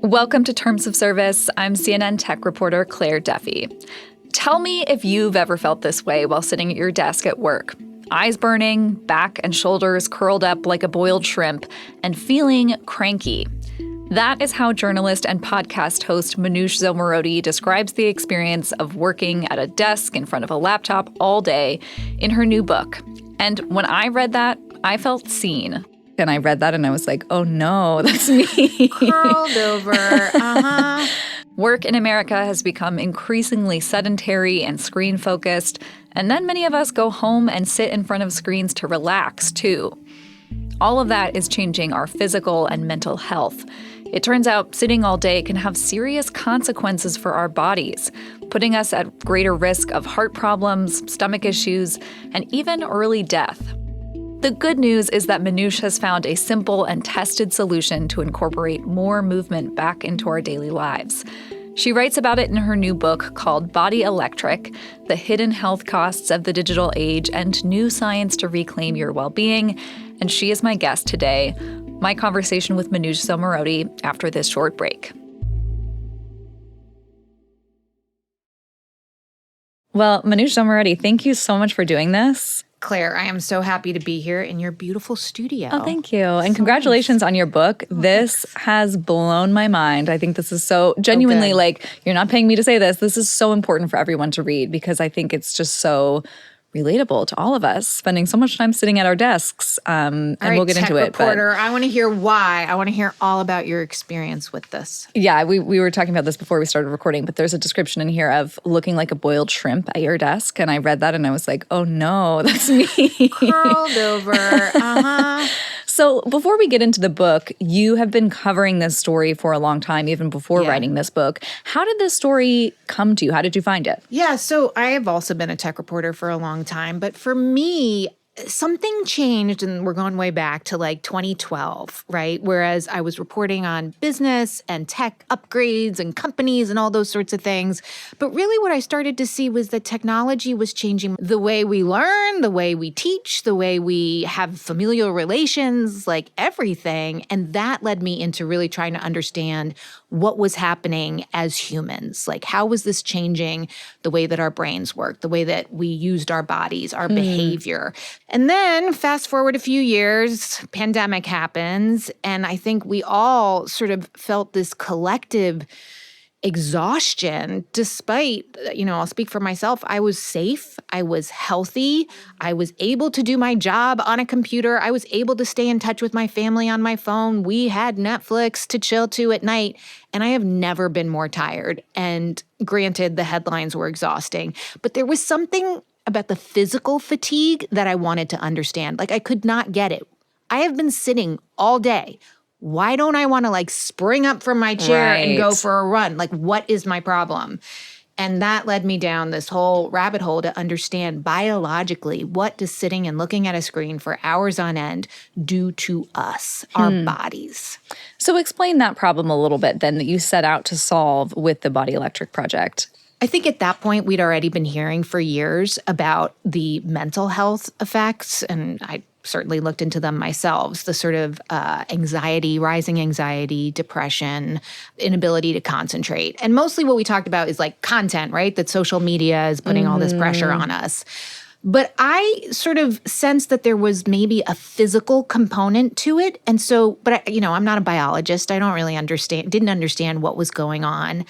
Welcome to Terms of Service. I'm CNN tech reporter Claire Duffy. Tell me if you've ever felt this way while sitting at your desk at work. Eyes burning, back and shoulders curled up like a boiled shrimp, and feeling cranky. That is how journalist and podcast host Manoush Zomorodi describes the experience of working at a desk in front of a laptop all day in her new book. And when I read that, I felt seen. And I read that and I was like, oh no, that's me. Curled over, Work in America has become increasingly sedentary and screen-focused, and then many of us go home and sit in front of screens to relax, too. All of that is changing our physical and mental health. It turns out sitting all day can have serious consequences for our bodies, putting us at greater risk of heart problems, stomach issues, and even early death. The good news is that Manoush has found a simple and tested solution to incorporate more movement back into our daily lives. She writes about it in her new book called Body Electric: The Hidden Health Costs of the Digital Age and New Science to Reclaim Your Well-Being, and she is my guest today. My conversation with Manoush Zomorodi after this short break. Well, Manoush Zomorodi, thank you so much for doing this. Claire, I am so happy to be here in your beautiful studio. Oh, thank you. And congratulations on your book. This has blown my mind. I think this is so genuinely like, you're not paying me to say this. This is so important for everyone to read because I think it's just so relatable to all of us, spending so much time sitting at our desks. And we'll get into it. Reporter, I want to hear why. I want to hear all about your experience with this. Yeah, we were talking about this before we started recording, but there's a description in here of looking like a boiled shrimp at your desk. And I read that and I was like, oh no, that's me. Curled over, So before we get into the book, you have been covering this story for a long time, even before writing this book. How did this story come to you? How did you find it? Yeah, so I have also been a tech reporter for a long time. But for me, something changed, and we're going way back to like 2012, right? Whereas I was reporting on business and tech upgrades and companies and all those sorts of things. But really what I started to see was that technology was changing the way we learn, the way we teach, the way we have familial relations, like everything. And that led me into really trying to understand what was happening as humans. Like, how was this changing the way that our brains work, the way that we used our bodies, our behavior? And then fast forward a few years, pandemic happens, and I think we all sort of felt this collective exhaustion despite, I'll speak for myself. I was safe. I was healthy. I was able to do my job on a computer. I was able to stay in touch with my family on my phone. We had Netflix to chill to at night. And I have never been more tired. And granted, the headlines were exhausting, but there was something about the physical fatigue that I wanted to understand. Like, I could not get it. I have been sitting all day. Why don't I want to like spring up from my chair and go for a run? Like, what is my problem? And that led me down this whole rabbit hole to understand biologically, what does sitting and looking at a screen for hours on end do to us, our bodies? So explain that problem a little bit then that you set out to solve with the Body Electric project. I think at that point, we'd already been hearing for years about the mental health effects, and I certainly looked into them myself, the sort of anxiety, rising anxiety, depression, inability to concentrate. And mostly what we talked about is like content, right? That social media is putting all this pressure on us. But I sort of sensed that there was maybe a physical component to it. And so, but I'm not a biologist. I don't really didn't understand what was going on.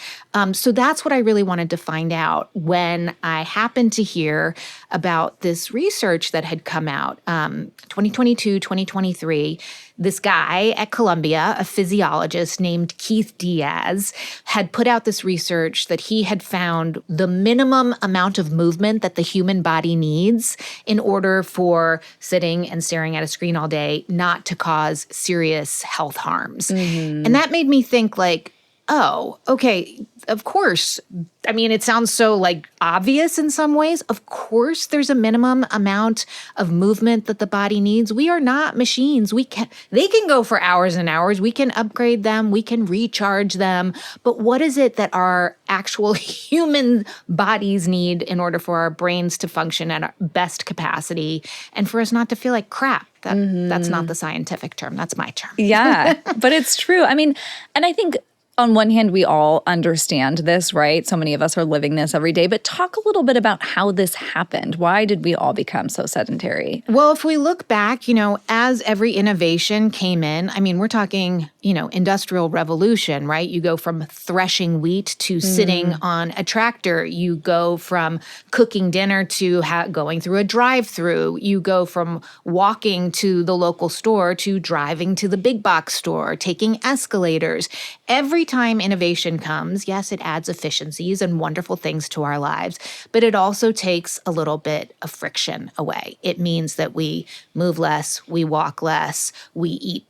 So that's what I really wanted to find out when I happened to hear about this research that had come out, 2022, 2023. This guy at Columbia, a physiologist named Keith Diaz, had put out this research that he had found the minimum amount of movement that the human body needs in order for sitting and staring at a screen all day not to cause serious health harms. And that made me think like, oh, okay, of course. I mean, it sounds so like obvious in some ways. Of course, there's a minimum amount of movement that the body needs. We are not machines. They can go for hours and hours. We can upgrade them. We can recharge them. But what is it that our actual human bodies need in order for our brains to function at our best capacity and for us not to feel like crap? That's not the scientific term. That's my term. Yeah, but it's true. I mean, and I think On one hand, we all understand this, right? So many of us are living this every day, but talk a little bit about how this happened. Why did we all become so sedentary? Well, if we look back, as every innovation came in, I mean, we're talking, industrial revolution, right? You go from threshing wheat to sitting on a tractor. You go from cooking dinner to going through a drive-through. You go from walking to the local store to driving to the big box store, taking escalators. Every time innovation comes, yes, it adds efficiencies and wonderful things to our lives, but it also takes a little bit of friction away. It means that we move less, we walk less, we eat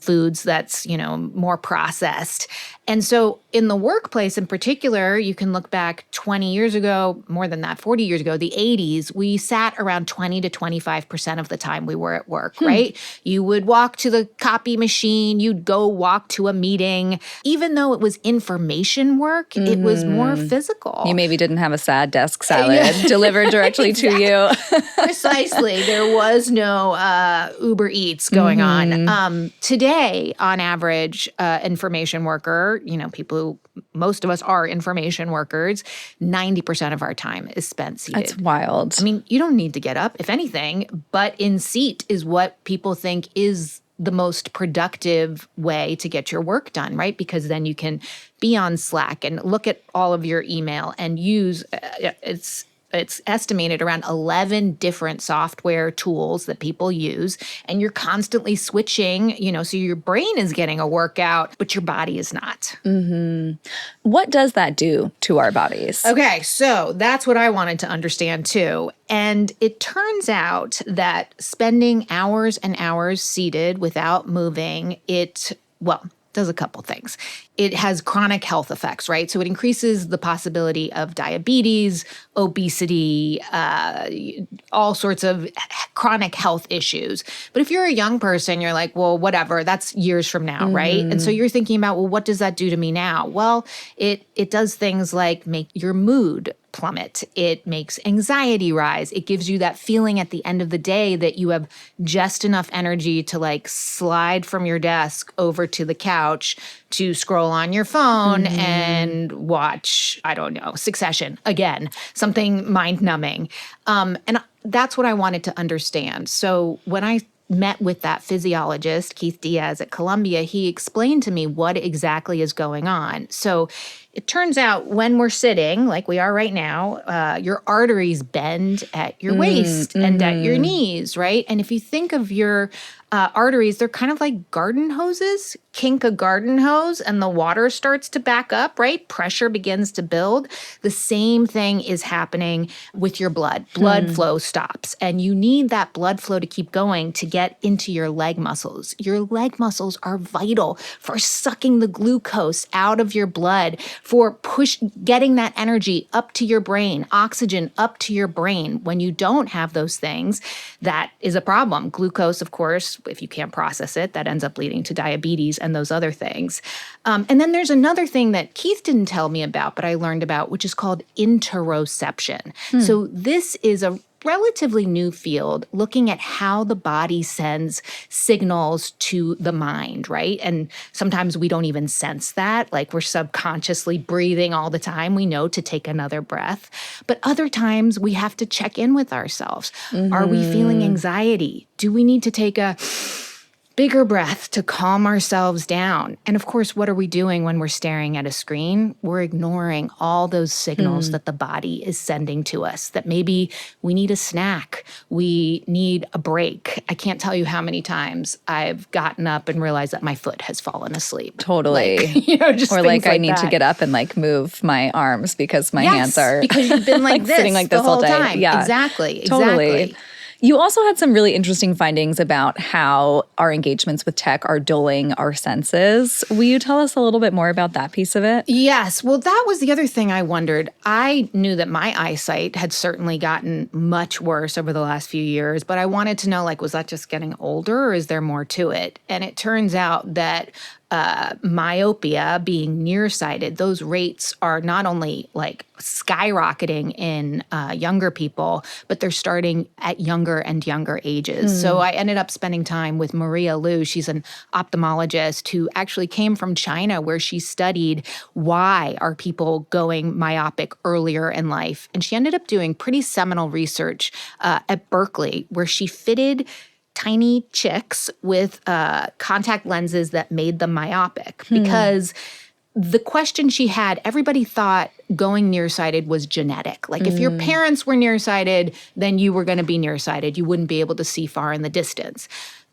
foods that's, more processed. And so in the workplace in particular, you can look back 20 years ago, more than that, 40 years ago, the 80s, we sat around 20 to 25% of the time we were at work, right? You would walk to the copy machine, you'd go walk to a meeting. Even though it was information work, it was more physical. You maybe didn't have a sad desk salad delivered directly to you. Precisely. There was no Uber Eats going on. Today, on average, information worker, people who, most of us are information workers, 90% of our time is spent seated. That's wild. I mean, you don't need to get up, if anything, but in seat is what people think is the most productive way to get your work done, right? Because then you can be on Slack and look at all of your email and use it's estimated around 11 different software tools that people use. And you're constantly switching, so your brain is getting a workout, but your body is not. What does that do to our bodies? Okay, so that's what I wanted to understand too. And it turns out that spending hours and hours seated without moving, does a couple things. It has chronic health effects, right? So it increases the possibility of diabetes, obesity, all sorts of chronic health issues. But if you're a young person, you're like, well, whatever, that's years from now, right? And so you're thinking about, well, what does that do to me now? Well, it does things like make your mood plummet. It makes anxiety rise. It gives you that feeling at the end of the day that you have just enough energy to slide from your desk over to the couch to scroll on your phone and watch, I don't know, Succession again, something mind-numbing. And that's what I wanted to understand. So when I met with that physiologist, Keith Diaz at Columbia, he explained to me what exactly is going on. So it turns out when we're sitting, like we are right now, your arteries bend at your waist and at your knees, right? And if you think of your arteries, they're kind of like garden hoses. Kink a garden hose and the water starts to back up, right? Pressure begins to build. The same thing is happening with your blood. Blood flow stops, and you need that blood flow to keep going to get into your leg muscles. Your leg muscles are vital for sucking the glucose out of your blood, for getting that energy up to your brain, oxygen up to your brain. When you don't have those things, that is a problem. Glucose, of course, if you can't process it, that ends up leading to diabetes and those other things. And then there's another thing that Keith didn't tell me about, but I learned about, which is called interoception. So this is a relatively new field looking at how the body sends signals to the mind, right? And sometimes we don't even sense that, like we're subconsciously breathing all the time. We know to take another breath. But other times we have to check in with ourselves. Are we feeling anxiety? Do we need to take a bigger breath to calm ourselves down? And of course, what are we doing when we're staring at a screen? We're ignoring all those signals that the body is sending to us, that maybe we need a snack, we need a break. I can't tell you how many times I've gotten up and realized that my foot has fallen asleep. Totally. Just or things I need that. to get up and move my arms because my hands are because you've been like this sitting like the this all whole day. time. Yeah, Exactly. totally. You also had some really interesting findings about how our engagements with tech are dulling our senses. Will you tell us a little bit more about that piece of it? Yes. Well, that was the other thing I wondered. I knew that my eyesight had certainly gotten much worse over the last few years, but I wanted to know, was that just getting older or is there more to it? And it turns out that myopia, being nearsighted, those rates are not only like skyrocketing in younger people, but they're starting at younger and younger ages. So I ended up spending time with Maria Liu. She's an ophthalmologist who actually came from China, where she studied why are people going myopic earlier in life. And she ended up doing pretty seminal research at Berkeley, where she fitted tiny chicks with contact lenses that made them myopic, because the question she had, everybody thought going nearsighted was genetic. Like if your parents were nearsighted, then you were going to be nearsighted. You wouldn't be able to see far in the distance.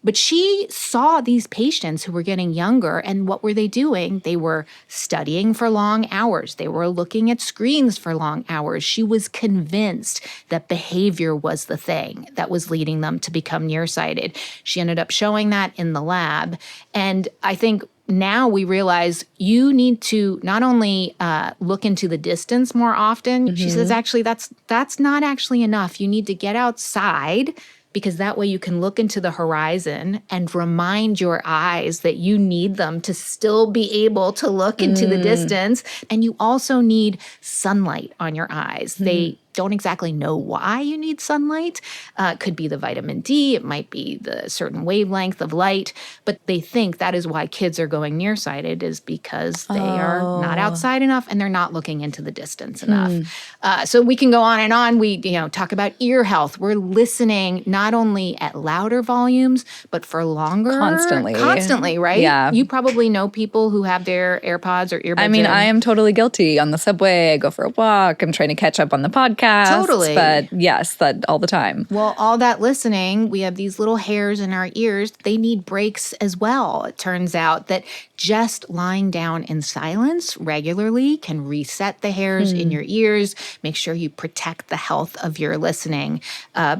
But she saw these patients who were getting younger, and what were they doing? They were studying for long hours. They were looking at screens for long hours. She was convinced that behavior was the thing that was leading them to become nearsighted. She ended up showing that in the lab. And I think now we realize you need to not only look into the distance more often. She says, actually, that's not actually enough. You need to get outside, because that way you can look into the horizon and remind your eyes that you need them to still be able to look into the distance. And you also need sunlight on your eyes. They don't exactly know why you need sunlight. It could be the vitamin D. It might be the certain wavelength of light. But they think that is why kids are going nearsighted, is because they are not outside enough and they're not looking into the distance enough. So we can go on and on. We talk about ear health. We're listening not only at louder volumes, but for longer. Constantly, right? Yeah. You probably know people who have their AirPods or earbuds in. I am totally guilty. On the subway, I go for a walk. I'm trying to catch up on the podcast. Totally. But yes, that all the time. Well, all that listening, we have these little hairs in our ears. They need breaks as well. It turns out that just lying down in silence regularly can reset the hairs in your ears, make sure you protect the health of your listening,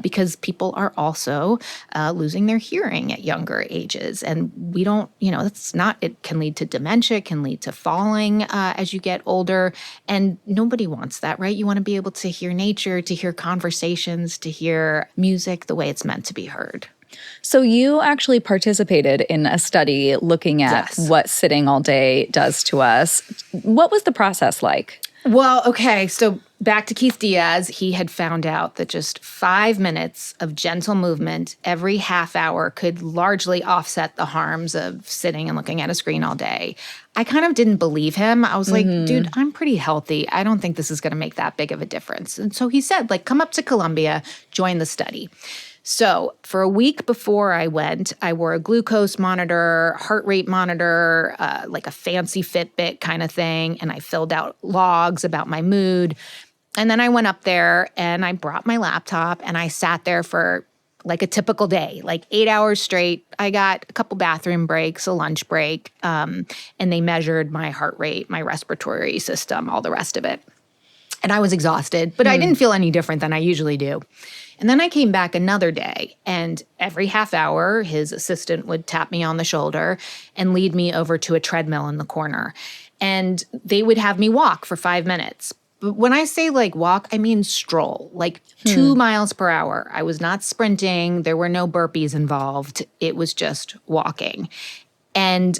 because people are also losing their hearing at younger ages. And we don't, it can lead to dementia, it can lead to falling as you get older. And nobody wants that, right? You want to be able to hear nature, to hear conversations, to hear music the way it's meant to be heard. So you actually participated in a study looking at what sitting all day does to us. What was the process like? Well, okay, so back to Keith Diaz. He had found out that just 5 minutes of gentle movement every half hour could largely offset the harms of sitting and looking at a screen all day. I kind of didn't believe him. I was like, dude, I'm pretty healthy. I don't think this is going to make that big of a difference. And so he said, come up to Columbia, join the study. So for a week before I went, I wore a glucose monitor, heart rate monitor, like a fancy Fitbit kind of thing. And I filled out logs about my mood. And then I went up there and I brought my laptop and I sat there for like a typical day, like 8 hours straight. I got a couple bathroom breaks, a lunch break, and they measured my heart rate, my respiratory system, all the rest of it. And I was exhausted, but I didn't feel any different than I usually do. And then I came back another day, and every half hour, his assistant would tap me on the shoulder and lead me over to a treadmill in the corner. And they would have me walk for 5 minutes. But when I say walk, I mean stroll, 2 miles per hour. I was not sprinting. There were no burpees involved. It was just walking. And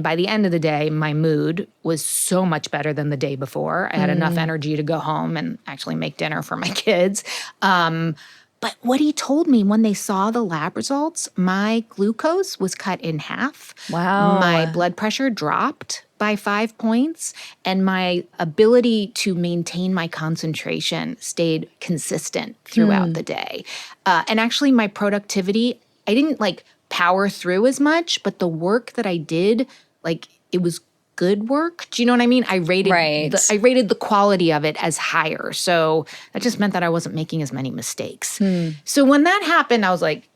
by the end of the day, my mood was so much better than the day before. I had enough energy to go home and actually make dinner for my kids. But what he told me when they saw the lab results, my glucose was cut in half. Wow. My blood pressure dropped by 5 points, and my ability to maintain my concentration stayed consistent throughout the day. And actually, my productivity, I didn't power through as much, but the work that I did, it was good work. Do you know what I mean? I rated the quality of it as higher. So that just meant that I wasn't making as many mistakes. So when that happened, I was like,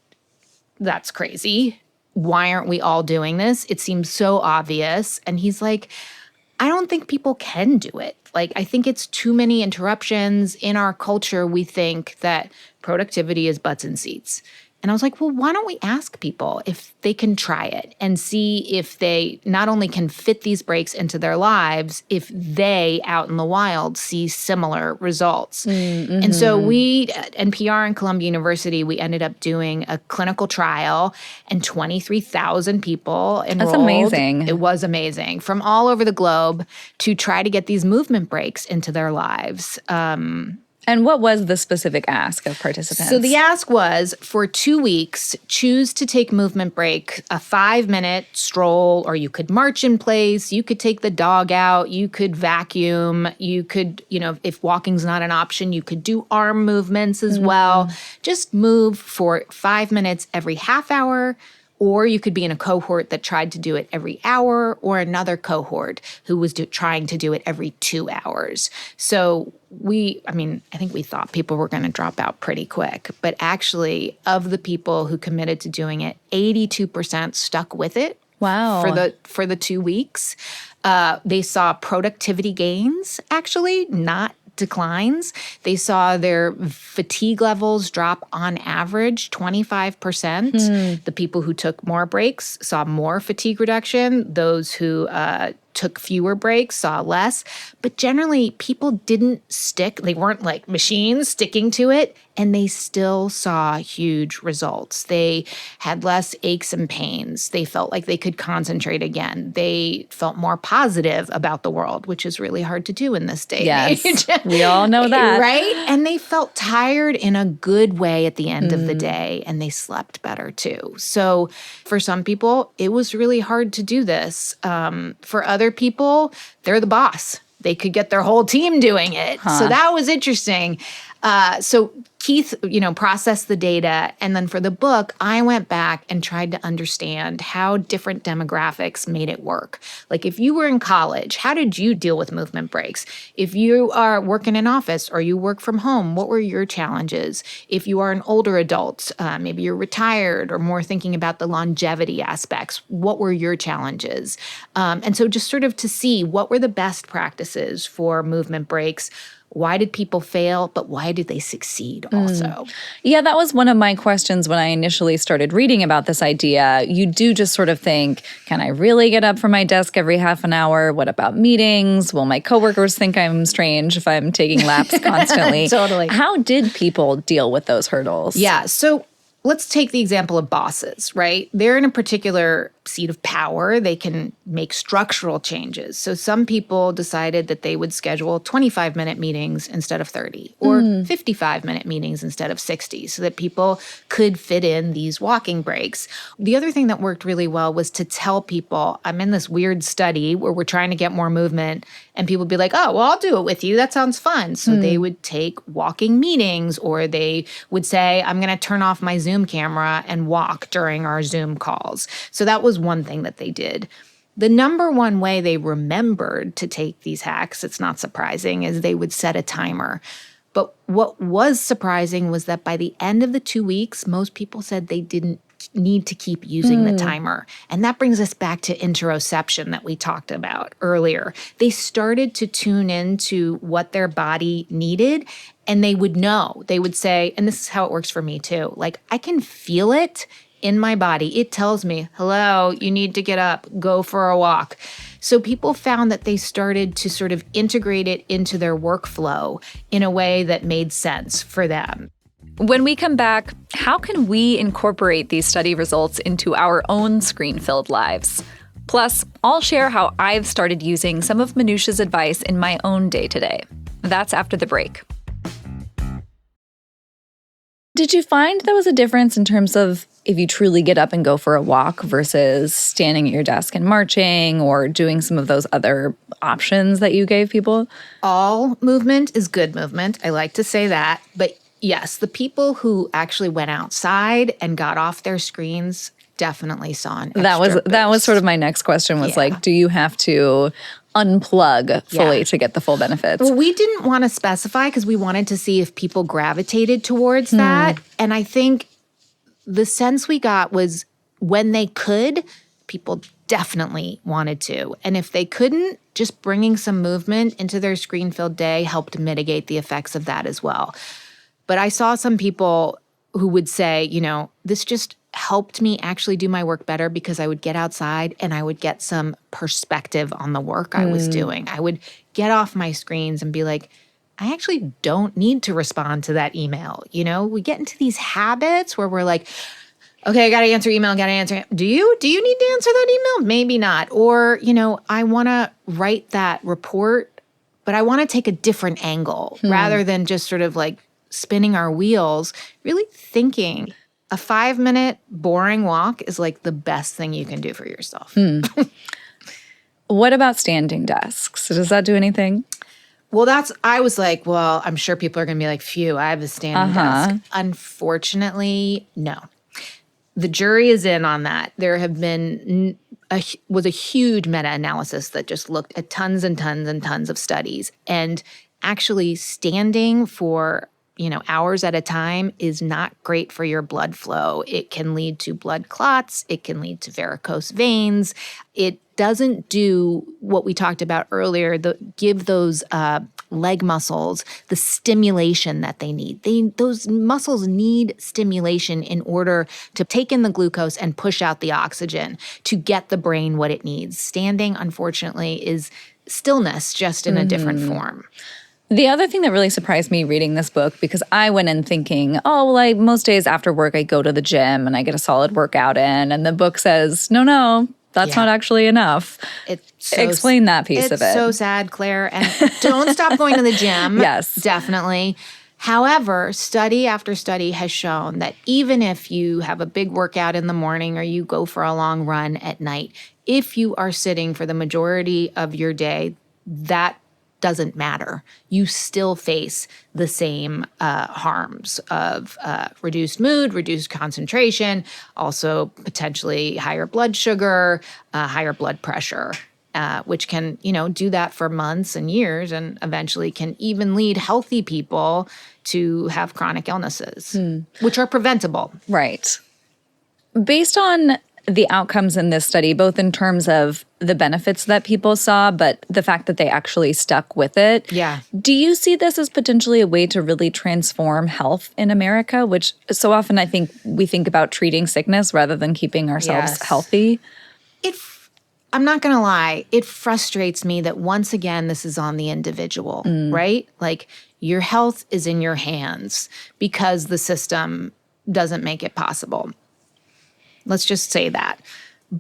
that's crazy. Why aren't we all doing this? It seems so obvious. And he's like, I don't think people can do it. I think it's too many interruptions. In our culture, we think that productivity is butts and seats. And I was like, well, why don't we ask people if they can try it and see if they not only can fit these breaks into their lives, if they out in the wild see similar results. Mm-hmm. And so we at NPR and Columbia University, we ended up doing a clinical trial, and 23,000 people enrolled. That's amazing. It was amazing, from all over the globe, to try to get these movement breaks into their lives. And what was the specific ask of participants? So the ask was, for 2 weeks, choose to take movement break, a 5-minute stroll, or you could march in place, you could take the dog out, you could vacuum, you could, if walking's not an option, you could do arm movements as well. Just move for 5 minutes every half hour. Or you could be in a cohort that tried to do it every hour, or another cohort who was trying to do it every 2 hours. So I think we thought people were going to drop out pretty quick. But actually, of the people who committed to doing it, 82% stuck with it. Wow. For the 2 weeks. They saw productivity gains, actually, not declines. They saw their fatigue levels drop on average 25%. The people who took more breaks saw more fatigue reduction. Those who took fewer breaks saw less. But generally, people didn't stick. They weren't like machines sticking to it, and they still saw huge results. They had less aches and pains. They felt like they could concentrate again. They felt more positive about the world, which is really hard to do in this day and age. We all know that. Right? And they felt tired in a good way at the end of the day, and they slept better too. So for some people, it was really hard to do this. For other people, they're the boss. They could get their whole team doing it. So that was interesting. So Keith, processed the data. And then for the book, I went back and tried to understand how different demographics made it work. Like if you were in college, how did you deal with movement breaks? If you are working in office or you work from home, what were your challenges? If you are an older adult, maybe you're retired or more thinking about the longevity aspects, what were your challenges? And so just sort of to see what were the best practices for movement breaks. Why did people fail, but why did they succeed also? Yeah, that was one of my questions when I initially started reading about this idea. You do just sort of think, can I really get up from my desk every half an hour? What about meetings? Will my coworkers think I'm strange if I'm taking laps constantly? Totally. How did people deal with those hurdles? Yeah, so let's take the example of bosses, right? They're in a particular seat of power. They can make structural changes. So some people decided that they would schedule 25-minute meetings instead of 30 or 55-minute meetings instead of 60 so that people could fit in these walking breaks. The other thing that worked really well was to tell people, I'm in this weird study where we're trying to get more movement, and people would be like, oh, well, I'll do it with you. That sounds fun. So they would take walking meetings, or they would say, I'm going to turn off my Zoom camera and walk during our Zoom calls. So that was one thing that they did. The number one way they remembered to take these hacks, it's not surprising, is they would set a timer. But what was surprising was that by the end of the 2 weeks, most people said they didn't need to keep using the timer. And that brings us back to interoception that we talked about earlier. They started to tune into what their body needed, and they would know. They would say, and this is how it works for me too, like I can feel it in my body. It tells me, hello, you need to get up, go for a walk. So people found that they started to sort of integrate it into their workflow in a way that made sense for them. When we come back, how can we incorporate these study results into our own screen-filled lives? Plus, I'll share how I've started using some of Manoush's advice in my own day-to-day. That's after the break. Did you find there was a difference in terms of if you truly get up and go for a walk versus standing at your desk and marching or doing some of those other options that you gave people? All movement is good movement. I like to say that. But yes, the people who actually went outside and got off their screens definitely saw an extra That was boost. sort of my next question was like, do you have to unplug fully to get the full benefits? Well, we didn't want to specify because we wanted to see if people gravitated towards that. And I think the sense we got was when they could, people definitely wanted to. And if they couldn't, just bringing some movement into their screen-filled day helped mitigate the effects of that as well. But I saw some people who would say, this just helped me actually do my work better because I would get outside and I would get some perspective on the work I was doing. I would get off my screens and be like, I actually don't need to respond to that email. We get into these habits where we're like, okay, I got to answer email, got to answer. Do you need to answer that email? Maybe not. Or, I want to write that report, but I want to take a different angle rather than just sort of like spinning our wheels, really thinking. A 5-minute boring walk is like the best thing you can do for yourself. What about standing desks? Does that do anything? Well, I was like, well, I'm sure people are going to be like, phew, I have a standing desk. Unfortunately, no. The jury is in on that. There have been was a huge meta-analysis that just looked at tons and tons and tons of studies. And actually standing for hours at a time is not great for your blood flow. It can lead to blood clots. It can lead to varicose veins. It doesn't do what we talked about earlier, give those leg muscles the stimulation that they need. Those muscles need stimulation in order to take in the glucose and push out the oxygen to get the brain what it needs. Standing, unfortunately, is stillness just in a different form. The other thing that really surprised me reading this book, because I went in thinking, most days after work I go to the gym and I get a solid workout in. And the book says, no, that's not actually enough. Explain that piece of it. It's so sad, Claire. And don't stop going to the gym. Yes. Definitely. However, study after study has shown that even if you have a big workout in the morning or you go for a long run at night, if you are sitting for the majority of your day, that doesn't matter. You still face the same harms of reduced mood, reduced concentration, also potentially higher blood sugar, higher blood pressure, which can, do that for months and years and eventually can even lead healthy people to have chronic illnesses, which are preventable. Right. Based on the outcomes in this study, both in terms of the benefits that people saw, but the fact that they actually stuck with it. Yeah. Do you see this as potentially a way to really transform health in America, which so often I think we think about treating sickness rather than keeping ourselves healthy? I'm not going to lie. It frustrates me that once again, this is on the individual, right? Like your health is in your hands because the system doesn't make it possible. Let's just say that.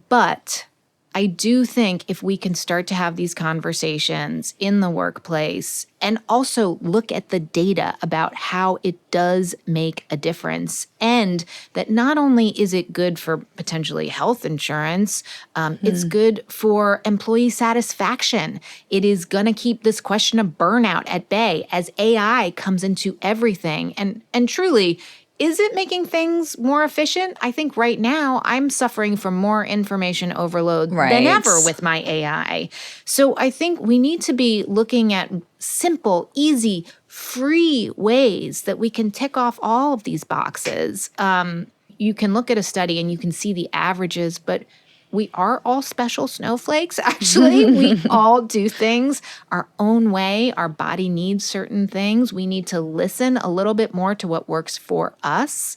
But I do think if we can start to have these conversations in the workplace and also look at the data about how it does make a difference, and that not only is it good for potentially health insurance, it's good for employee satisfaction. It is going to keep this question of burnout at bay as AI comes into everything. And truly, is it making things more efficient? I think right now I'm suffering from more information overload than ever with my AI. So I think we need to be looking at simple, easy, free ways that we can tick off all of these boxes. You can look at a study and you can see the averages, but we are all special snowflakes, actually. We all do things our own way. Our body needs certain things. We need to listen a little bit more to what works for us.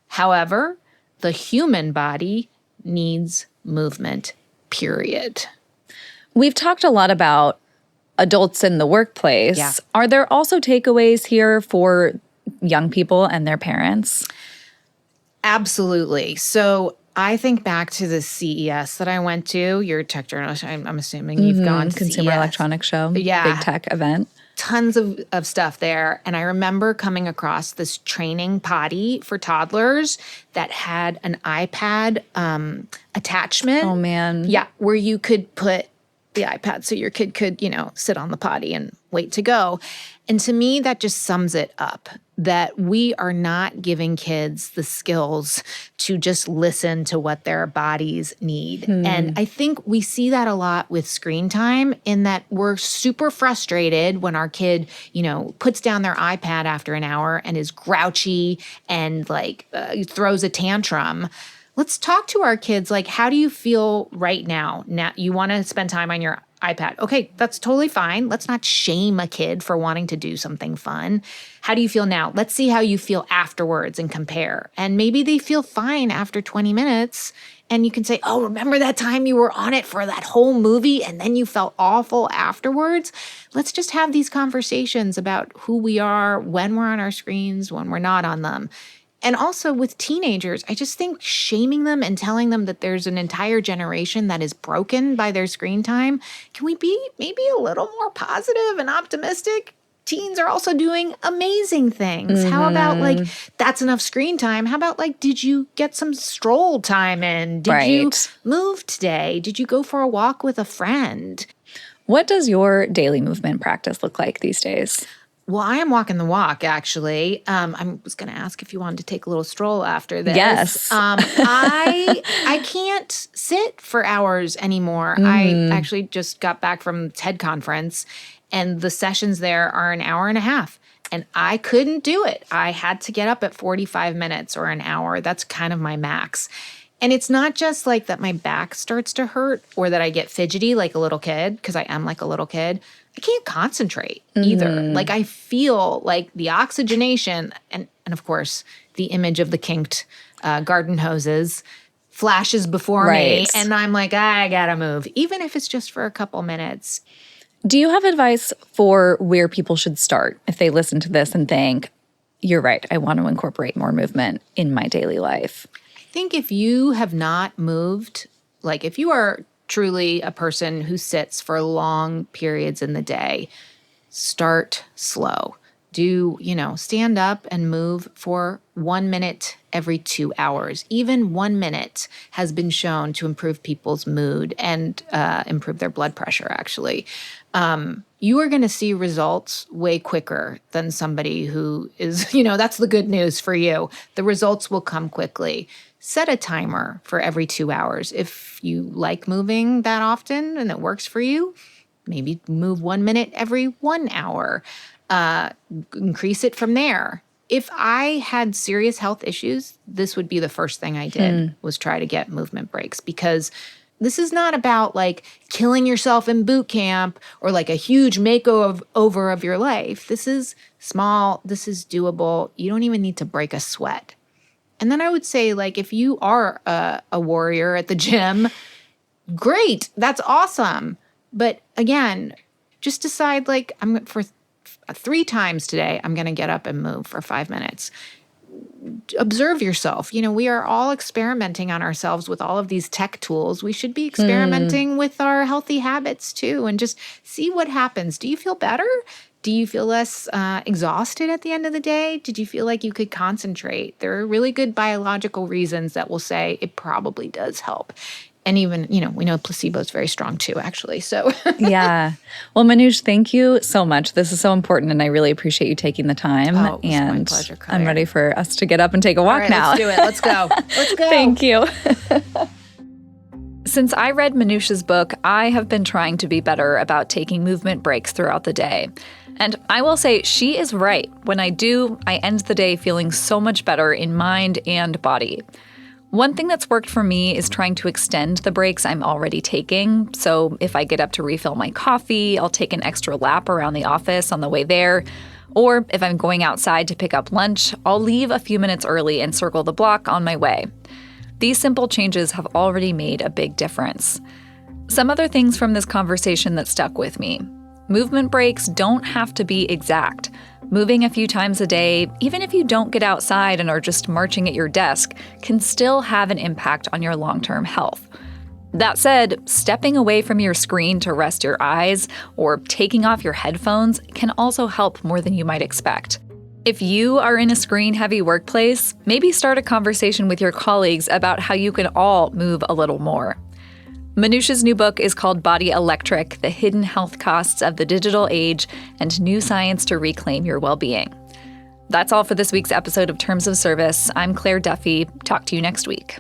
However, the human body needs movement, period. We've talked a lot about adults in the workplace. Yeah. Are there also takeaways here for young people and their parents? Absolutely. So I think back to the CES that I went to. You're a tech journalist. I'm assuming you've gone to Consumer CES. Electronics Show. Yeah. Big tech event. Tons of stuff there. And I remember coming across this training potty for toddlers that had an iPad attachment. Oh, man. Yeah, where you could put the iPad so your kid could, sit on the potty and wait to go. And to me, that just sums it up, that we are not giving kids the skills to just listen to what their bodies need. And I think we see that a lot with screen time in that we're super frustrated when our kid, puts down their iPad after an hour and is grouchy and throws a tantrum. Let's talk to our kids. Like, how do you feel right now? Now you want to spend time on your iPad. Okay, that's totally fine. Let's not shame a kid for wanting to do something fun. How do you feel now? Let's see how you feel afterwards and compare. And maybe they feel fine after 20 minutes. And you can say, oh, remember that time you were on it for that whole movie and then you felt awful afterwards? Let's just have these conversations about who we are when we're on our screens, when we're not on them. And also with teenagers, I just think shaming them and telling them that there's an entire generation that is broken by their screen time, can we be maybe a little more positive and optimistic? Teens are also doing amazing things. How about that's enough screen time? How about did you get some stroll time in? Did you move today? Did you go for a walk with a friend? What does your daily movement practice look like these days? Well, I am walking the walk, actually. I was going to ask if you wanted to take a little stroll after this. Yes. I can't sit for hours anymore. I actually just got back from TED conference, and the sessions there are an hour and a half. And I couldn't do it. I had to get up at 45 minutes or an hour. That's kind of my max. And it's not just that my back starts to hurt or that I get fidgety like a little kid, because I am like a little kid. I can't concentrate either. I feel like the oxygenation and of course, the image of the kinked garden hoses flashes before me. And I'm like, I gotta move, even if it's just for a couple minutes. Do you have advice for where people should start if they listen to this and think, you're right, I want to incorporate more movement in my daily life? I think if you have not moved, if you are truly a person who sits for long periods in the day, start slow. Do, stand up and move for 1 minute every 2 hours. Even 1 minute has been shown to improve people's mood and improve their blood pressure, actually. You are going to see results way quicker than somebody who is, that's the good news for you. The results will come quickly. Set a timer for every 2 hours. If you like moving that often and it works for you, maybe move 1 minute every 1 hour. Increase it from there. If I had serious health issues, this would be the first thing I did was try to get movement breaks, because this is not about killing yourself in boot camp or a huge makeover of your life. This is small. This is doable. You don't even need to break a sweat. And then I would say, if you are a warrior at the gym, great, that's awesome. But again, just decide, I'm for 3 times today, I'm going to get up and move for 5 minutes. Observe yourself. We are all experimenting on ourselves with all of these tech tools. We should be experimenting with our healthy habits too, and just see what happens. Do you feel better? Do you feel less exhausted at the end of the day? Did you feel like you could concentrate? There are really good biological reasons that will say it probably does help. And even, we know placebo is very strong too, actually. So yeah. Well, Manoush, thank you so much. This is so important, and I really appreciate you taking the time. Oh, it was my pleasure, Claire. I'm ready for us to get up and take a walk all right, now. Let's do it. Let's go. Let's go. Thank you. Since I read Manoush's book, I have been trying to be better about taking movement breaks throughout the day. And I will say she is right. When I do, I end the day feeling so much better in mind and body. One thing that's worked for me is trying to extend the breaks I'm already taking. So if I get up to refill my coffee, I'll take an extra lap around the office on the way there. Or if I'm going outside to pick up lunch, I'll leave a few minutes early and circle the block on my way. These simple changes have already made a big difference. Some other things from this conversation that stuck with me. Movement breaks don't have to be exact. Moving a few times a day, even if you don't get outside and are just marching at your desk, can still have an impact on your long-term health. That said, stepping away from your screen to rest your eyes or taking off your headphones can also help more than you might expect. If you are in a screen-heavy workplace, maybe start a conversation with your colleagues about how you can all move a little more. Manoush's new book is called Body Electric: The Hidden Health Costs of the Digital Age and New Science to Reclaim Your Well-Being. That's all for this week's episode of Terms of Service. I'm Claire Duffy. Talk to you next week.